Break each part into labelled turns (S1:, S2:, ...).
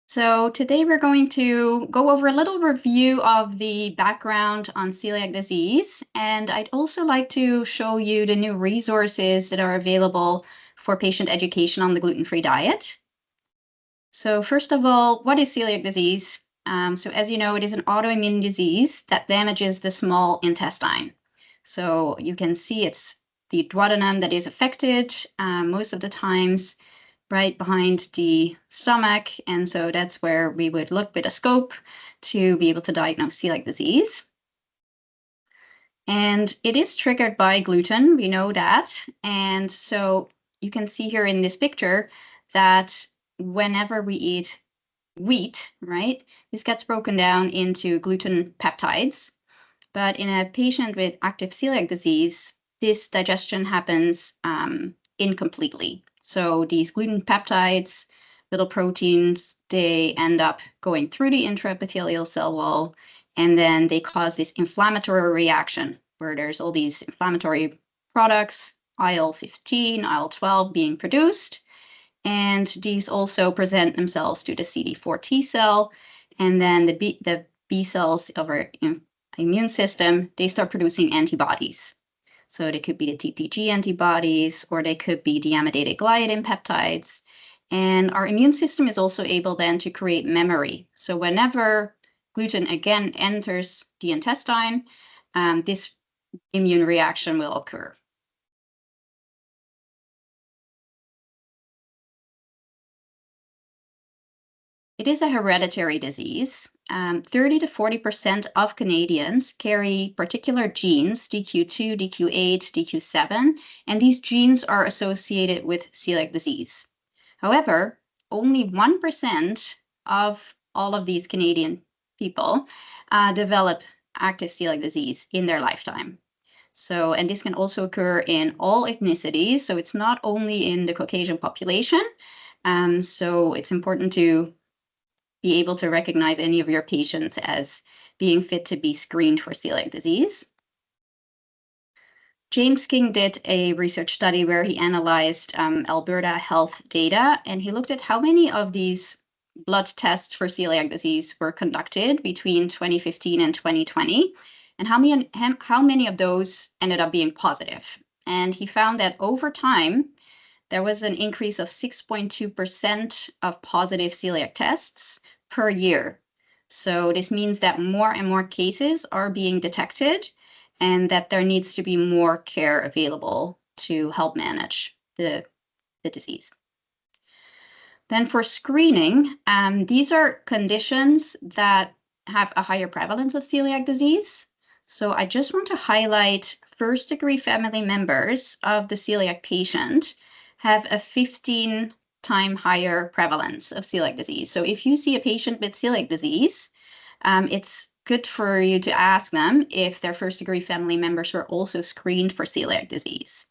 S1: So today we're going to go over a little review of the background on celiac disease, and I'd also like to show you the new resources that are available for patient education on the gluten-free diet. So first of all, what is celiac disease? So as you know, it is an autoimmune disease that damages the small intestine. So you can see it's the duodenum that is affected most of the times, right behind the stomach. And so that's where we would look with a scope to be able to diagnose celiac disease. And it is triggered by gluten, we know that. And so you can see here in this picture that whenever we eat wheat, right, this gets broken down into gluten peptides. But in a patient with active celiac disease, this digestion happens incompletely. So these gluten peptides, little proteins, they end up going through the intraepithelial cell wall, and then they cause this inflammatory reaction where there's all these inflammatory products, IL-15, IL-12 being produced. And these also present themselves to the CD4 T cell, and then the B cells of our immune system, they start producing antibodies. So they could be the TTG antibodies, or they could be deamidated gliadin peptides. And our immune system is also able then to create memory. So whenever gluten again enters the intestine, this immune reaction will occur. It is a hereditary disease. 30 to 40% of Canadians carry particular genes, DQ2, DQ8, DQ7, and these genes are associated with celiac disease. However, only 1% of all of these Canadian people develop active celiac disease in their lifetime. So, and this can also occur in all ethnicities. So it's not only in the Caucasian population. So it's important to be able to recognize any of your patients as being fit to be screened for celiac disease. James King did a research study where he analyzed Alberta health data, and he looked at how many of these blood tests for celiac disease were conducted between 2015 and 2020, and how many of those ended up being positive. And he found that over time, there was an increase of 6.2% of positive celiac tests per year. So this means that more and more cases are being detected and that there needs to be more care available to help manage the disease. Then for screening, these are conditions that have a higher prevalence of celiac disease. So I just want to highlight first-degree family members of the celiac patient have a 15-time higher prevalence of celiac disease. So if you see a patient with celiac disease, it's good for you to ask them if their first-degree family members were also screened for celiac disease.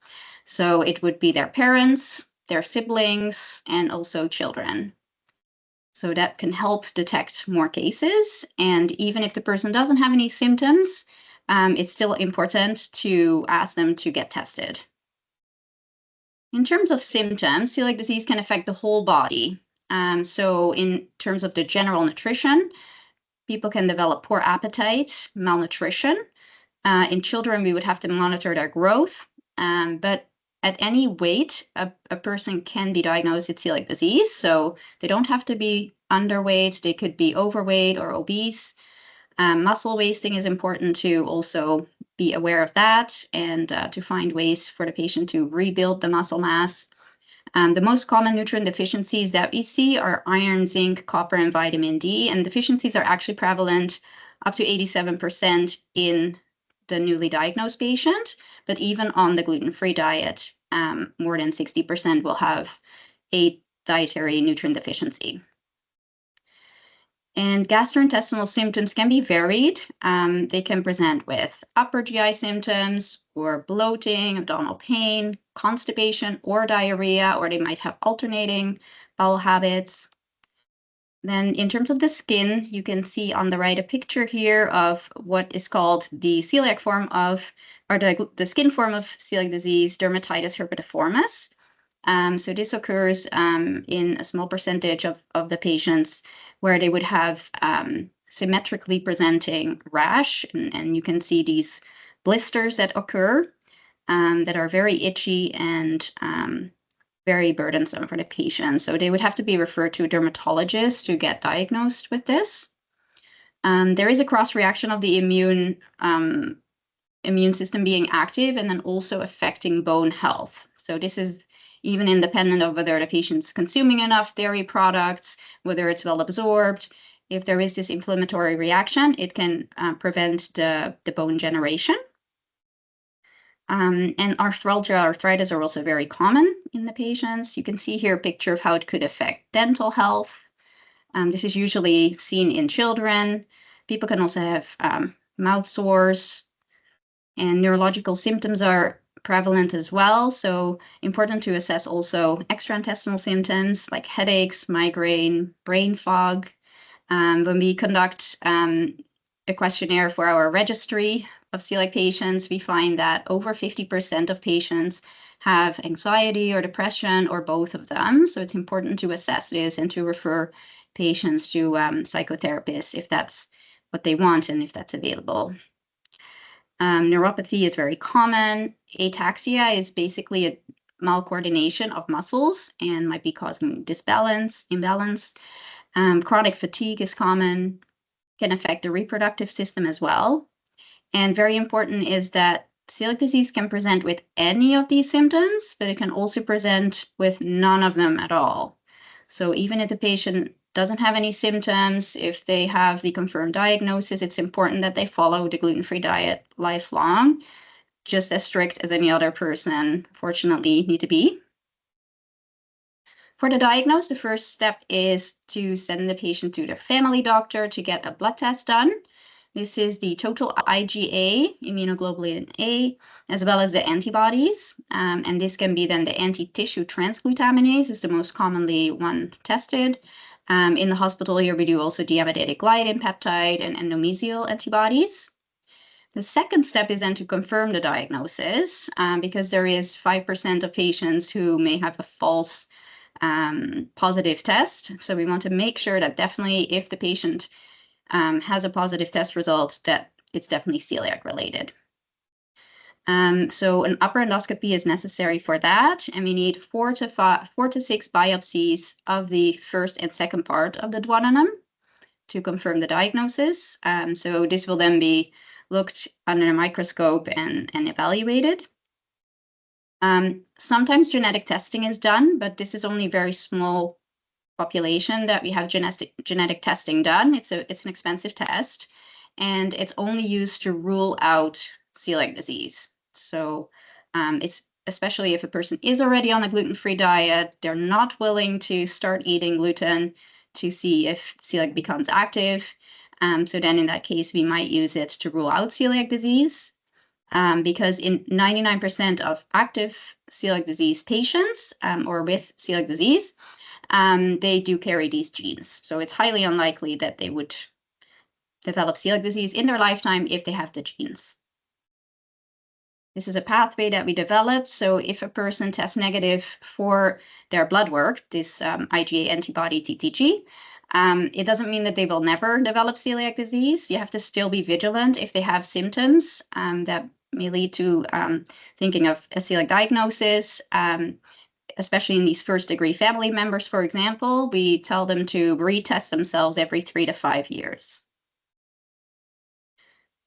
S1: So it would be their parents, their siblings, and also children. So that can help detect more cases. And even if the person doesn't have any symptoms, it's still important to ask them to get tested. In terms of symptoms, celiac disease can affect the whole body. So in terms of the general nutrition, people can develop poor appetite, malnutrition. In children, we would have to monitor their growth. But at any weight, a person can be diagnosed with celiac disease. So they don't have to be underweight. They could be overweight or obese. Muscle wasting is important to also be aware of that and to find ways for the patient to rebuild the muscle mass. The most common nutrient deficiencies that we see are iron, zinc, copper, and vitamin D, and deficiencies are actually prevalent up to 87% in the newly diagnosed patient, but even on the gluten-free diet, more than 60% will have a dietary nutrient deficiency. And gastrointestinal symptoms can be varied. They can present with upper GI symptoms or bloating, abdominal pain, constipation, or diarrhea, or they might have alternating bowel habits. Then in terms of the skin, you can see on the right a picture here of what is called the celiac form of, or the skin form of celiac disease, dermatitis herpetiformis. So this occurs in a small percentage of the patients where they would have symmetrically presenting rash, and you can see these blisters that occur that are very itchy and very burdensome for the patient. So they would have to be referred to a dermatologist to get diagnosed with this. There is a cross-reaction of the immune system being active and then also affecting bone health. So this is even independent of whether the patient's consuming enough dairy products, whether it's well absorbed. If there is this inflammatory reaction, it can prevent the bone generation. And arthralgia, arthritis are also very common in the patients. You can see here a picture of how it could affect dental health. This is usually seen in children. People can also have mouth sores, and neurological symptoms are prevalent as well. So important to assess also extraintestinal symptoms like headaches, migraine, brain fog. When we conduct a questionnaire for our registry of celiac patients, we find that over 50% of patients have anxiety or depression or both of them. So it's important to assess this and to refer patients to psychotherapists if that's what they want and if that's available. Neuropathy is very common. Ataxia is basically a malcoordination of muscles and might be causing imbalance. Chronic fatigue is common, can affect the reproductive system as well. And very important is that celiac disease can present with any of these symptoms, but it can also present with none of them at all. So even if the patient doesn't have any symptoms, if they have the confirmed diagnosis, it's important that they follow the gluten-free diet lifelong, just as strict as any other person, fortunately, need to be. For the diagnosis, the first step is to send the patient to their family doctor to get a blood test done. This is the total IgA, immunoglobulin A, as well as the antibodies. And this can be then the anti-tissue transglutaminase is the most commonly one tested. In the hospital here, we do also diabetic gliadin peptide and endomysial antibodies. The second step is then to confirm the diagnosis, because there is 5% of patients who may have a false positive test. So we want to make sure that definitely if the patient has a positive test result, that it's definitely celiac related. So an upper endoscopy is necessary for that, and we need 4 to 6 biopsies of the first and second part of the duodenum to confirm the diagnosis. So this will then be looked under a microscope and evaluated. Sometimes genetic testing is done, but this is only a very small population that we have genetic testing done. It's an expensive test, and it's only used to rule out celiac disease. So it's especially if a person is already on a gluten-free diet, they're not willing to start eating gluten to see if celiac becomes active. So then in that case, we might use it to rule out celiac disease. Because in 99% of active celiac disease patients or with celiac disease, they do carry these genes. So it's highly unlikely that they would develop celiac disease in their lifetime if they have the genes. This is a pathway that we developed. So if a person tests negative for their blood work, this IgA antibody TTG, it doesn't mean that they will never develop celiac disease. You have to still be vigilant if they have symptoms that may lead to thinking of a celiac diagnosis, especially in these first-degree family members, for example. We tell them to retest themselves every 3 to 5 years.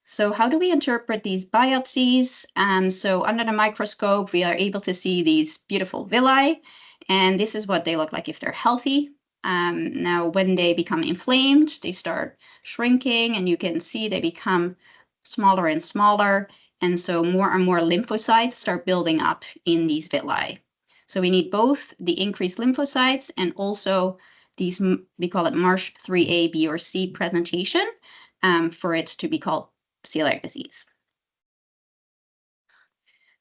S1: So how do we interpret these biopsies? So under the microscope, we are able to see these beautiful villi, and this is what they look like if they're healthy. Now, when they become inflamed, they start shrinking, and you can see they become smaller and smaller, and so more and more lymphocytes start building up in these villi. So we need both the increased lymphocytes and also these, we call it Marsh 3A, B, or C presentation for it to be called celiac disease.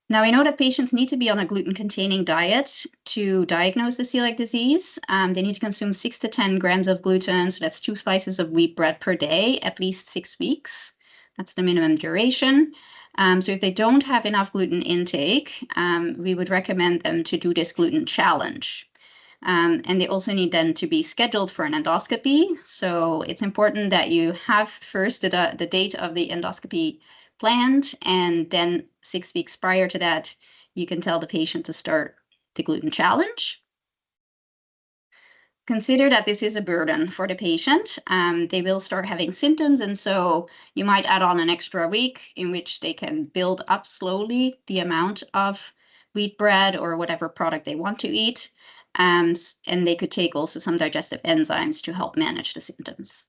S1: Now, we know that patients need to be on a gluten-containing diet to diagnose the celiac disease. They need to consume 6 to 10 grams of gluten, so that's 2 slices of wheat bread per day, at least 6 weeks. That's the minimum duration. So if they don't have enough gluten intake, we would recommend them to do this gluten challenge. And they also need then to be scheduled for an endoscopy. So it's important that you have first the date of the endoscopy planned, and then 6 weeks prior to that, you can tell the patient to start the gluten challenge. Consider that this is a burden for the patient. They will start having symptoms, and so you might add on an extra week in which they can build up slowly the amount of wheat bread or whatever product they want to eat. And they could take also some digestive enzymes to help manage the symptoms.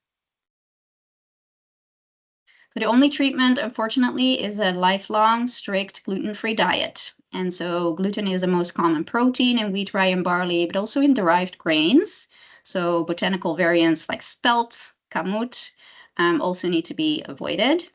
S1: So the only treatment, unfortunately, is a lifelong, strict gluten-free diet. And so gluten is the most common protein in wheat, rye, and barley, but also in derived grains. So botanical variants like spelt, kamut, also need to be avoided.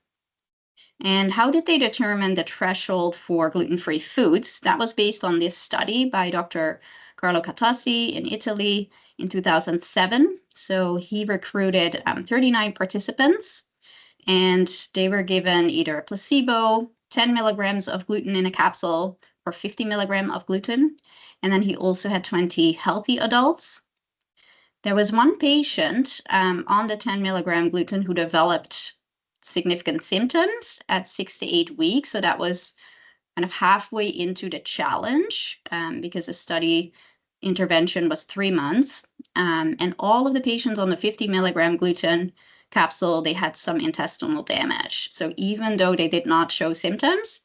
S1: And how did they determine the threshold for gluten-free foods? That was based on this study by Dr. Carlo Cattassi in Italy in 2007. So he recruited 39 participants, and they were given either a placebo, 10 milligrams of gluten in a capsule, or 50 milligrams of gluten. And then he also had 20 healthy adults. There was one patient on the 10 milligram gluten who developed significant symptoms at 6 to 8 weeks. So that was kind of halfway into the challenge because the study intervention was 3 months. And all of the patients on the 50 milligram gluten capsule, they had some intestinal damage. So even though they did not show symptoms,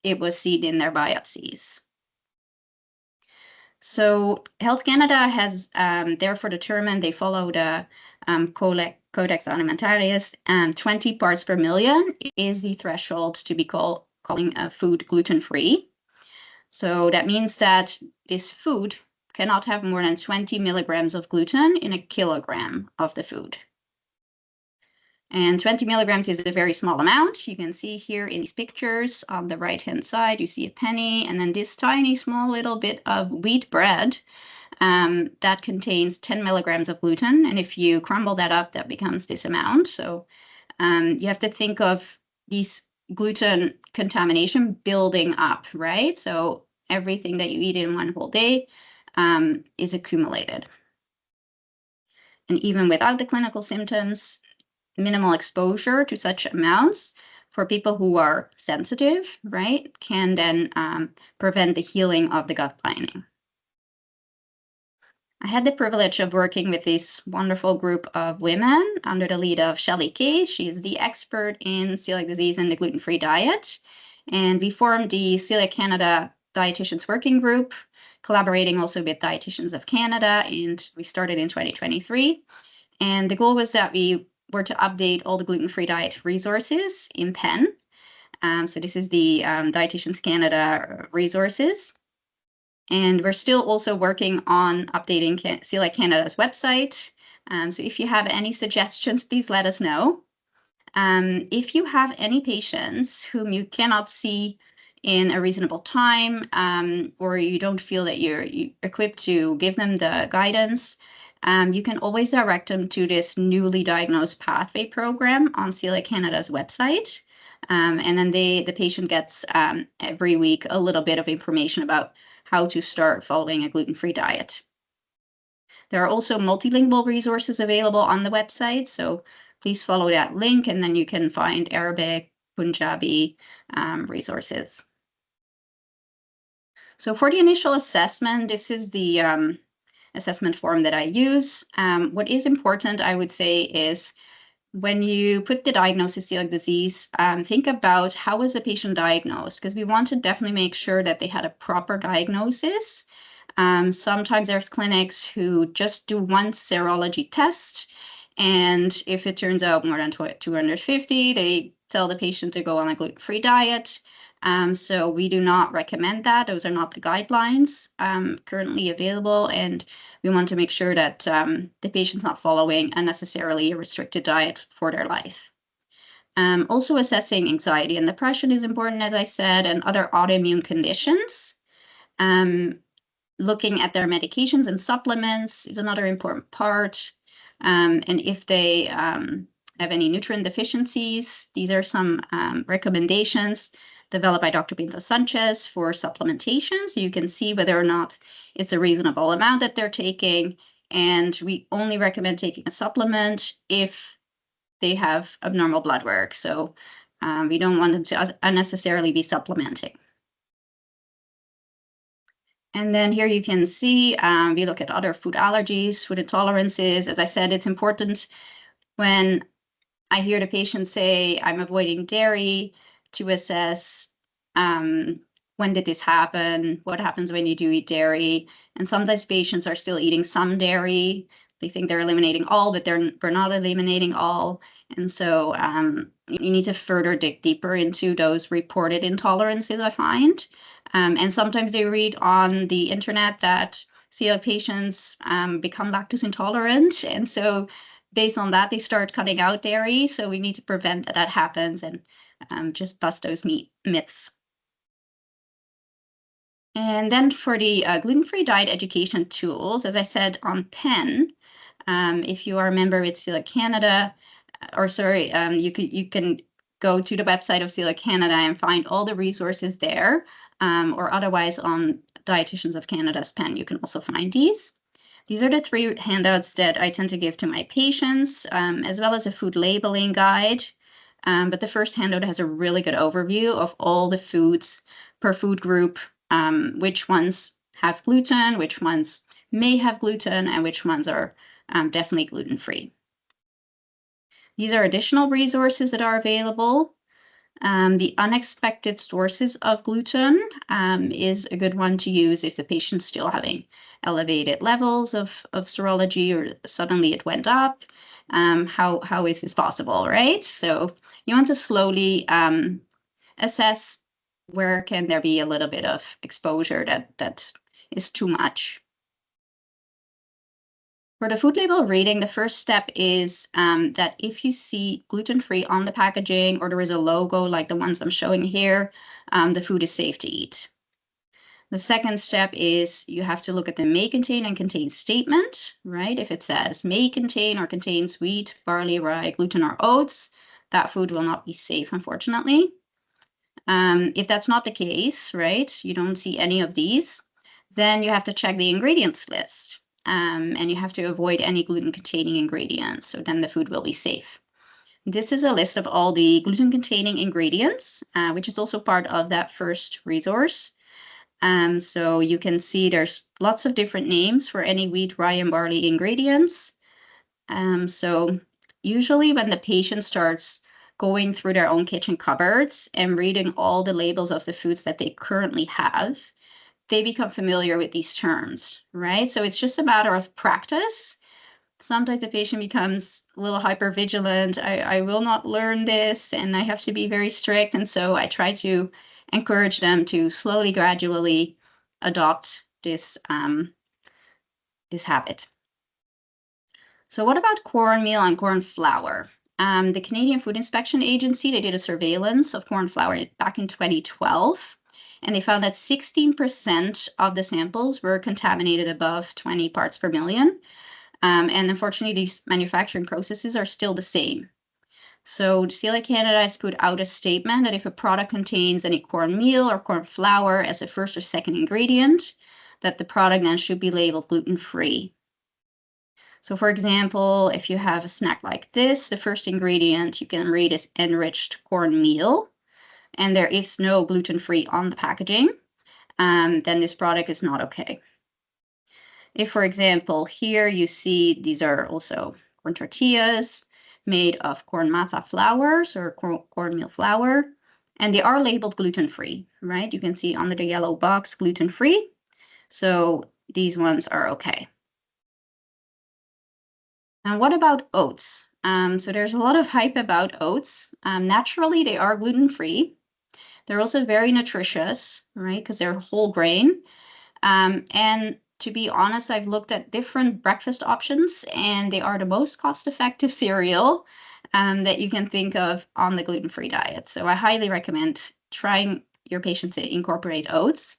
S1: it was seen in their biopsies. So Health Canada has therefore determined they follow the Codex Alimentarius, 20 parts per million is the threshold to be calling a food gluten-free. So that means that this food cannot have more than 20 milligrams of gluten in a kilogram of the food. And 20 milligrams is a very small amount. You can see here in these pictures on the right-hand side, you see a penny, and then this tiny, small little bit of wheat bread that contains 10 milligrams of gluten. And if you crumble that up, that becomes this amount. So you have to think of these gluten contamination building up, right? So everything that you eat in one whole day is accumulated. And even without the clinical symptoms, minimal exposure to such amounts for people who are sensitive, right, can then prevent the healing of the gut lining. I had the privilege of working with this wonderful group of women under the lead of Shelley Kay. She is the expert in celiac disease and the gluten-free diet. And we formed the Celiac Canada Dietitians Working Group, collaborating also with Dietitians of Canada, and we started in 2023. And the goal was that we were to update all the gluten-free diet resources in PEN. So this is the Dietitians Canada resources. And we're still also working on updating Celiac Canada's website. So if you have any suggestions, please let us know. If you have any patients whom you cannot see in a reasonable time, or you don't feel that you're equipped to give them the guidance, you can always direct them to this newly diagnosed pathway program on Celiac Canada's website. And then the patient gets every week a little bit of information about how to start following a gluten-free diet. There are also multilingual resources available on the website, so please follow that link, and then you can find Arabic, Punjabi resources. So for the initial assessment, this is the assessment form that I use. What is important, I would say, is when you put the diagnosis celiac disease, think about how was the patient diagnosed, because we want to definitely make sure that they had a proper diagnosis. Sometimes there's clinics who just do one serology test, and if it turns out more than 250, they tell the patient to go on a gluten-free diet. So we do not recommend that. Those are not the guidelines currently available, and we want to make sure that the patient's not following unnecessarily a restricted diet for their life. Also assessing anxiety and depression is important, as I said, and other autoimmune conditions. Looking at their medications and supplements is another important part. And if they have any nutrient deficiencies. These are some recommendations developed by Dr. Pinto Sanchez for supplementation. So you can see whether or not it's a reasonable amount that they're taking. And we only recommend taking a supplement if they have abnormal blood work. So we don't want them to unnecessarily be supplementing. And then here you can see, we look at other food allergies, food intolerances. As I said, it's important when I hear the patient say, I'm avoiding dairy, to assess when did this happen? What happens when you do eat dairy? And sometimes patients are still eating some dairy. They think they're eliminating all, but we're not eliminating all. And so you need to further dig deeper into those reported intolerances, I find. And sometimes they read on the internet that celiac patients become lactose intolerant. And so based on that, they start cutting out dairy. So we need to prevent that happens and just bust those myths. And then for the gluten-free diet education tools, as I said on PEN, if you are a member with Celiac Canada, you can go to the website of Celiac Canada and find all the resources there, or otherwise on Dietitians of Canada's PEN, you can also find these. These are the 3 handouts that I tend to give to my patients, as well as a food labeling guide. But the first handout has a really good overview of all the foods per food group, which ones have gluten, which ones may have gluten, and which ones are definitely gluten-free. These are additional resources that are available. The unexpected sources of gluten is a good one to use if the patient's still having elevated levels of serology or suddenly it went up. How is this possible, right? So you want to slowly assess where can there be a little bit of exposure that is too much. For the food label reading, the first step is that if you see gluten-free on the packaging or there is a logo like the ones I'm showing here, the food is safe to eat. The second step is you have to look at the may contain and contain statement, right? If it says may contain or contains wheat, barley, rye, gluten, or oats, that food will not be safe, unfortunately. If that's not the case, right, you don't see any of these, then you have to check the ingredients list. And you have to avoid any gluten-containing ingredients, so then the food will be safe. This is a list of all the gluten-containing ingredients, which is also part of that first resource. So you can see there's lots of different names for any wheat, rye, and barley ingredients. So usually when the patient starts going through their own kitchen cupboards and reading all the labels of the foods that they currently have, they become familiar with these terms, right? So it's just a matter of practice. Sometimes the patient becomes a little hypervigilant. I will not learn this and I have to be very strict. And so I try to encourage them to slowly, gradually adopt this, this habit. So what about cornmeal and corn flour? The Canadian Food Inspection Agency, they did a surveillance of corn flour back in 2012. And they found that 16% of the samples were contaminated above 20 parts per million. And unfortunately, these manufacturing processes are still the same. So Celiac Canada has put out a statement that if a product contains any cornmeal or corn flour as a first or second ingredient, that the product then should be labeled gluten-free. So for example, if you have a snack like this, the first ingredient you can read is enriched cornmeal, and there is no gluten-free on the packaging, then this product is not okay. If, for example, here you see these are also corn tortillas made of corn masa flours or cornmeal flour, and they are labeled gluten-free, right? You can see under the yellow box, gluten-free. So these ones are okay. And what about oats? So there's a lot of hype about oats. Naturally, they are gluten-free. They're also very nutritious, right? Because they're whole grain. And to be honest, I've looked at different breakfast options, and they are the most cost-effective cereal that you can think of on the gluten-free diet. So I highly recommend trying your patient to incorporate oats.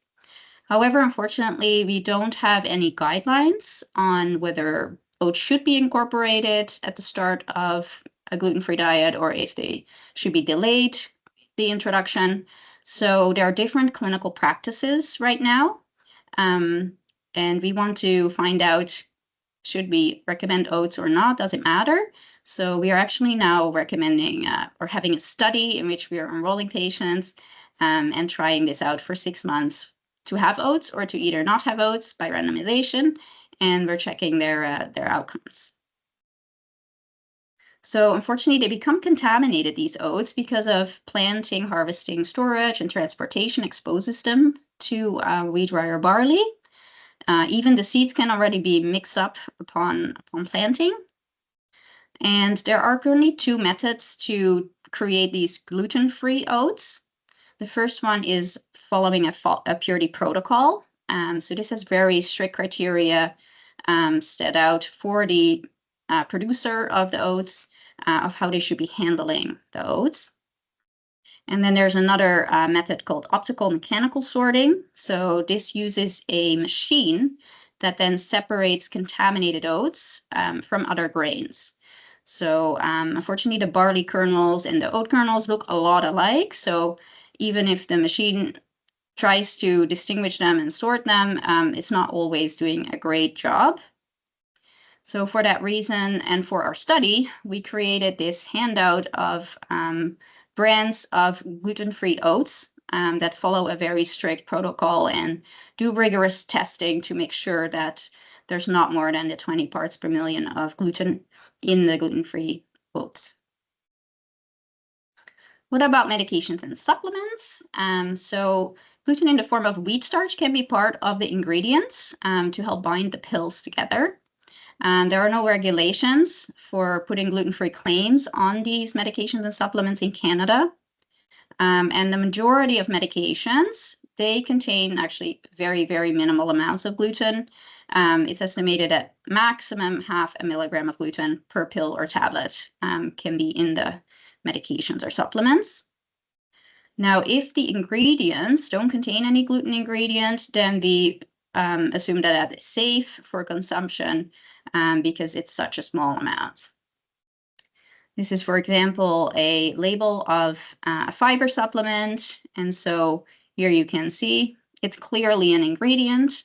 S1: However, unfortunately, we don't have any guidelines on whether oats should be incorporated at the start of a gluten-free diet or if they should be delayed the introduction. So there are different clinical practices right now. And we want to find out, should we recommend oats or not? Does it matter? So we are actually now recommending or having a study in which we are enrolling patients and trying this out for 6 months to have oats or to either not have oats by randomization. And we're checking their outcomes. So unfortunately, they become contaminated, these oats, because of planting, harvesting, storage, and transportation exposes them to wheat, rye, or barley. Even the seeds can already be mixed up upon planting. And there are currently 2 methods to create these gluten-free oats. The first one is following a purity protocol. So this has very strict criteria set out for the producer of the oats of how they should be handling the oats. And then there's another method called optical mechanical sorting. So this uses a machine that then separates contaminated oats from other grains. So unfortunately, the barley kernels and the oat kernels look a lot alike. So even if the machine tries to distinguish them and sort them, it's not always doing a great job. So for that reason, and for our study, we created this handout of brands of gluten-free oats that follow a very strict protocol and do rigorous testing to make sure that there's not more than the 20 parts per million of gluten in the gluten-free oats. What about medications and supplements? So gluten in the form of wheat starch can be part of the ingredients to help bind the pills together. There are no regulations for putting gluten-free claims on these medications and supplements in Canada. And the majority of medications, they contain actually very, very minimal amounts of gluten. It's estimated that maximum 0.5 milligram of gluten per pill or tablet can be in the medications or supplements. Now, if the ingredients don't contain any gluten ingredient, then we assume that is safe for consumption because it's such a small amount. This is, for example, a label of a fiber supplement. And so here you can see it's clearly an ingredient.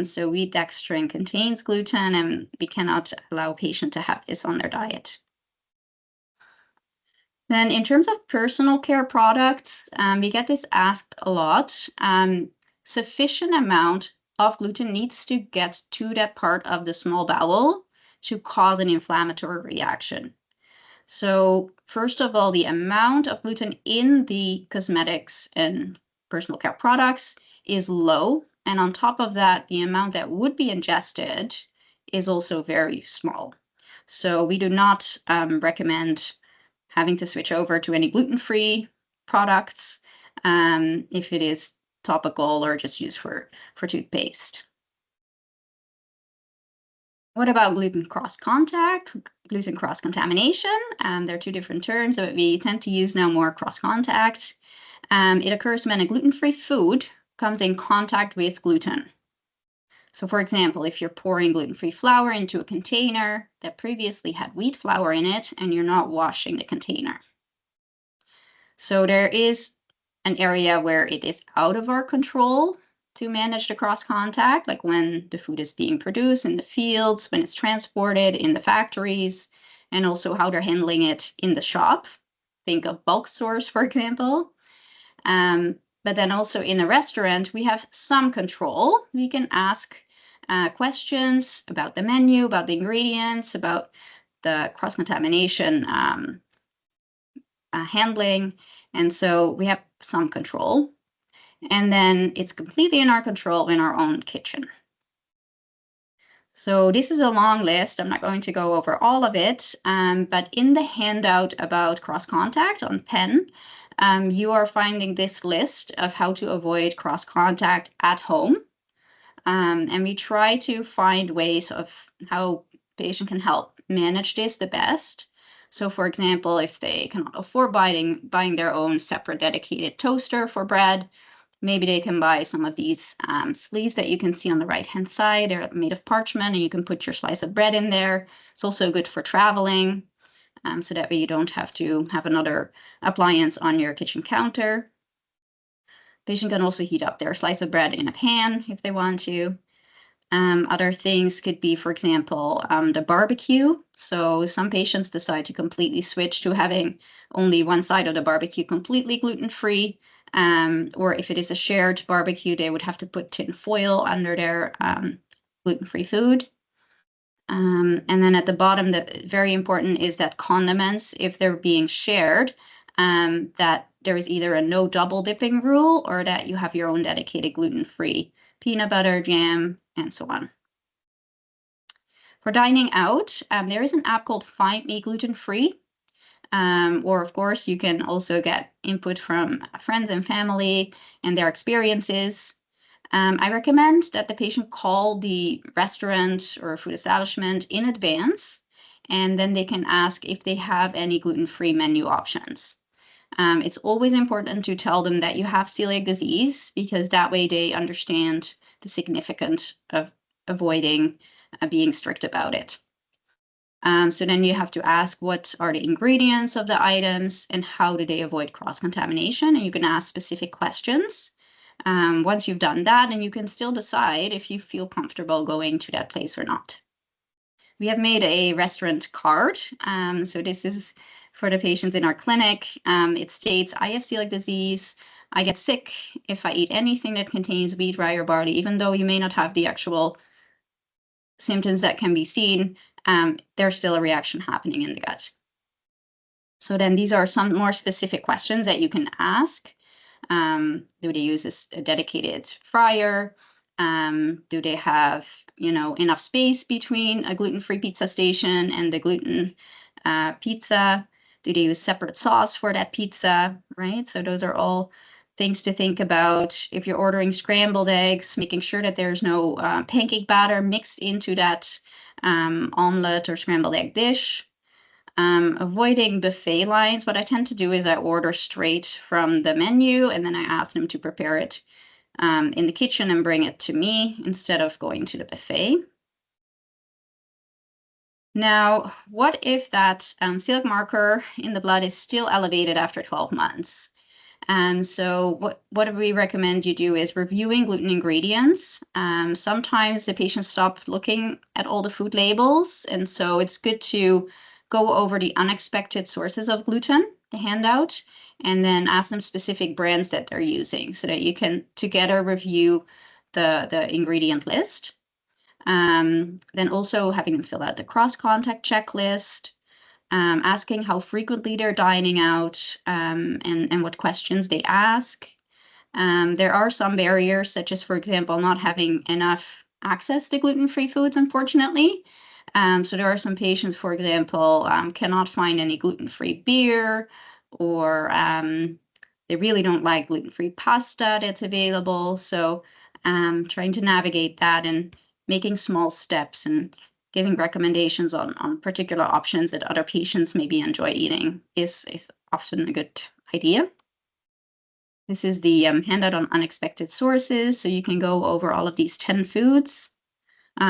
S1: So wheat dextrin contains gluten, and we cannot allow a patient to have this on their diet. Then in terms of personal care products, we get this asked a lot. Sufficient amount of gluten needs to get to that part of the small bowel to cause an inflammatory reaction. So first of all, the amount of gluten in the cosmetics and personal care products is low. And on top of that, the amount that would be ingested is also very small. So we do not recommend having to switch over to any gluten-free products if it is topical or just used for toothpaste. What about gluten cross-contact, gluten cross-contamination? There are 2 different terms, but we tend to use now more cross-contact. It occurs when a gluten-free food comes in contact with gluten. So for example, if you're pouring gluten-free flour into a container that previously had wheat flour in it and you're not washing the container. So there is an area where it is out of our control to manage the cross-contact, like when the food is being produced in the fields, when it's transported in the factories, and also how they're handling it in the shop. Think of bulk stores, for example. But then also in a restaurant, we have some control. We can ask questions about the menu, about the ingredients, about the cross-contamination handling. And so we have some control. And then it's completely in our control in our own kitchen. So this is a long list. I'm not going to go over all of it, but in the handout about cross-contact on pen, you are finding this list of how to avoid cross-contact at home. And we try to find ways of how patient can help manage this the best. So for example, if they cannot afford buying their own separate dedicated toaster for bread, maybe they can buy some of these sleeves that you can see on the right-hand side. They're made of parchment, and you can put your slice of bread in there. It's also good for traveling. so that way you don't have to have another appliance on your kitchen counter. Patient can also heat up their slice of bread in a pan if they want to. Other things could be, for example, the barbecue. So some patients decide to completely switch to having only one side of the barbecue completely gluten-free. Or if it is a shared barbecue, they would have to put tin foil under their gluten-free food. And then at the bottom, very important is that condiments, if they're being shared, that there is either a no double dipping rule or that you have your own dedicated gluten-free peanut butter, jam, and so on. For dining out, there is an app called FINI Gluten-free. Or of course, you can also get input from friends and family and their experiences. I recommend that the patient call the restaurant or food establishment in advance, and then they can ask if they have any gluten-free menu options. It's always important to tell them that you have celiac disease, because that way they understand the significance of avoiding being strict about it. So then you have to ask what are the ingredients of the items and how do they avoid cross-contamination, and you can ask specific questions. Once you've done that, and you can still decide if you feel comfortable going to that place or not. We have made a restaurant card. So this is for the patients in our clinic. It states, I have celiac disease. I get sick if I eat anything that contains wheat, rye, or barley, even though you may not have the actual symptoms that can be seen, there's still a reaction happening in the gut. So then these are some more specific questions that you can ask. Do they use a dedicated fryer? Do they have, enough space between a gluten-free pizza station and the gluten pizza? Do they use separate sauce for that pizza, right? So those are all things to think about. If you're ordering scrambled eggs, making sure that there's no pancake batter mixed into that omelet or scrambled egg dish. Avoiding buffet lines. What I tend to do is I order straight from the menu, and then I ask them to prepare it in the kitchen and bring it to me instead of going to the buffet. Now, what if that celiac marker in the blood is still elevated after 12 months? So what we recommend you do is reviewing gluten ingredients. Sometimes the patients stop looking at all the food labels, and so it's good to go over the unexpected sources of gluten, the handout, and then ask them specific brands that they're using so that you can together review the ingredient list. Then also having them fill out the cross-contact checklist, asking how frequently they're dining out, and what questions they ask. There are some barriers, such as, for example, not having enough access to gluten-free foods, unfortunately. So there are some patients, for example, cannot find any gluten-free beer, or they really don't like gluten-free pasta that's available. So trying to navigate that and making small steps and giving recommendations on particular options that other patients maybe enjoy eating is often a good idea. This is the handout on unexpected sources. So you can go over all of these 10 foods.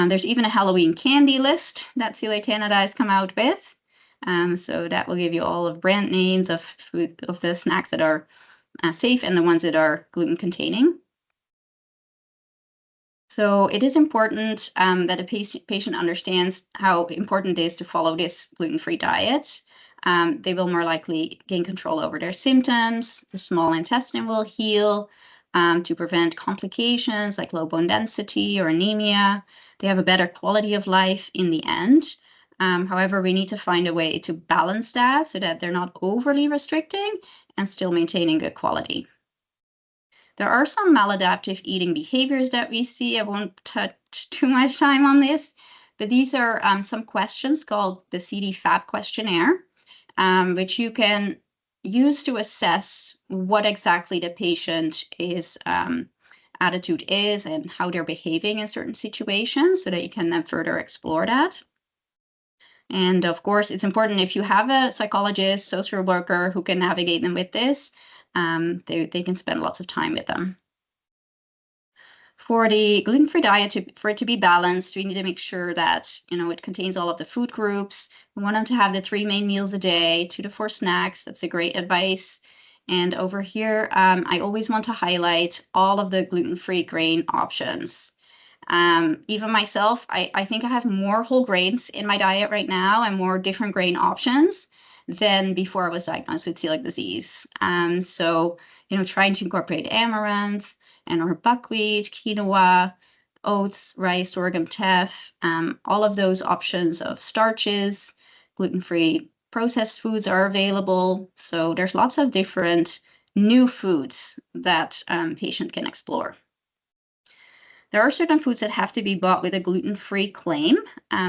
S1: There's even a Halloween candy list that Celiac Canada has come out with. So that will give you all of brand names of food, of the snacks that are safe and the ones that are gluten containing. So it is important that a patient understands how important it is to follow this gluten-free diet. They will more likely gain control over their symptoms. The small intestine will heal to prevent complications like low bone density or anemia. They have a better quality of life in the end. However, we need to find a way to balance that so that they're not overly restricting and still maintaining good quality. There are some maladaptive eating behaviors that we see. I won't touch too much time on this, but these are some questions called the CD-FAB questionnaire, which you can use to assess what exactly the patient is attitude is and how they're behaving in certain situations, so that you can then further explore that. And of course, it's important if you have a psychologist, social worker who can navigate them with this, they can spend lots of time with them. For the gluten-free diet, for it to be balanced, we need to make sure that, it contains all of the food groups. We want them to have the 3 main meals a day, 2 to 4 snacks. That's a great advice. And over here, I always want to highlight all of the gluten-free grain options. Even myself, I think I have more whole grains in my diet right now and more different grain options than before I was diagnosed with celiac disease. So, trying to incorporate amaranth or buckwheat, quinoa, oats, rice, sorghum, teff, all of those options of starches, gluten-free processed foods are available. So there's lots of different new foods that patient can explore. There are certain foods that have to be bought with a gluten-free claim.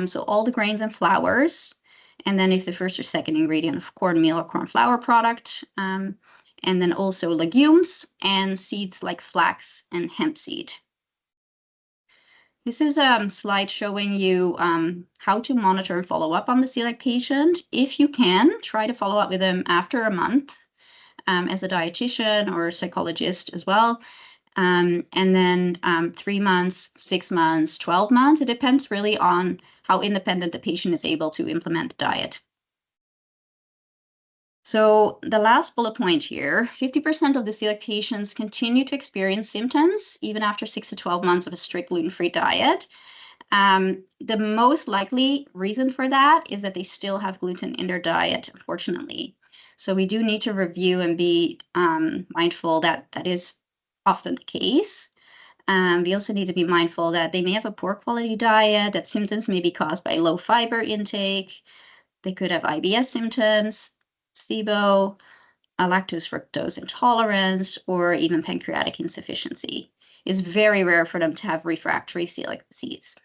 S1: So all the grains and flours, and then if the first or second ingredient of cornmeal or corn flour product, and then also legumes and seeds like flax and hemp seed. This is a slide showing you how to monitor and follow up on the celiac patient. If you can, try to follow up with them after a month as a dietitian or a psychologist as well. And then 3 months, 6 months, 12 months. It depends really on how independent the patient is able to implement the diet. So the last bullet point here, 50% of the celiac patients continue to experience symptoms even after 6 to 12 months of a strict gluten-free diet. The most likely reason for that is that they still have gluten in their diet, unfortunately. So we do need to review and be mindful that that is often the case. We also need to be mindful that they may have a poor quality diet, that symptoms may be caused by low fiber intake. They could have IBS symptoms, SIBO, lactose fructose intolerance, or even pancreatic insufficiency. It's very rare for them to have refractory celiac disease.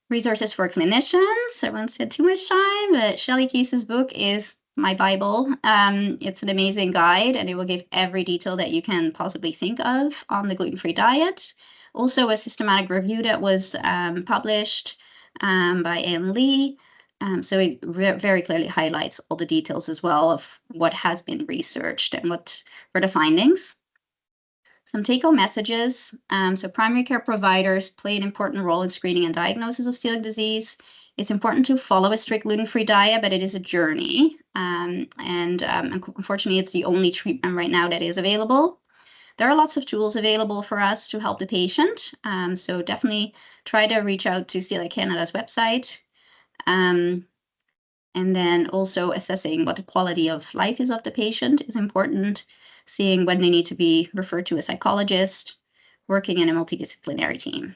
S1: Resources for clinicians. I won't spend too much time, but Shelley Case's book is my Bible. It's an amazing guide, and it will give every detail that you can possibly think of on the gluten-free diet. Also, a systematic review that was published by Ann Lee. So it very clearly highlights all the details as well of what has been researched and what were the findings. Some take-home messages. So primary care providers play an important role in screening and diagnosis of celiac disease. It's important to follow a strict gluten-free diet, but it is a journey. Unfortunately, it's the only treatment right now that is available. There are lots of tools available for us to help the patient. So definitely try to reach out to Celiac Canada's website. And then also assessing what the quality of life is of the patient is important, seeing when they need to be referred to a psychologist, working in a multidisciplinary team.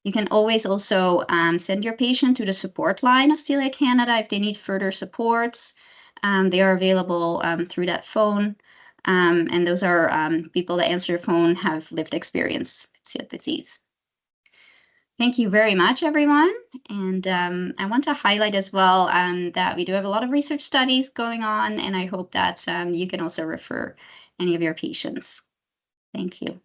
S1: You can always also send your patient to the support line of Celiac Canada if they need further supports. They are available through that phone. And those are people that answer your phone have lived experience with celiac disease. Thank you very much, everyone. And I want to highlight as well that we do have a lot of research studies going on, and I hope that you can also refer any of your patients. Thank you.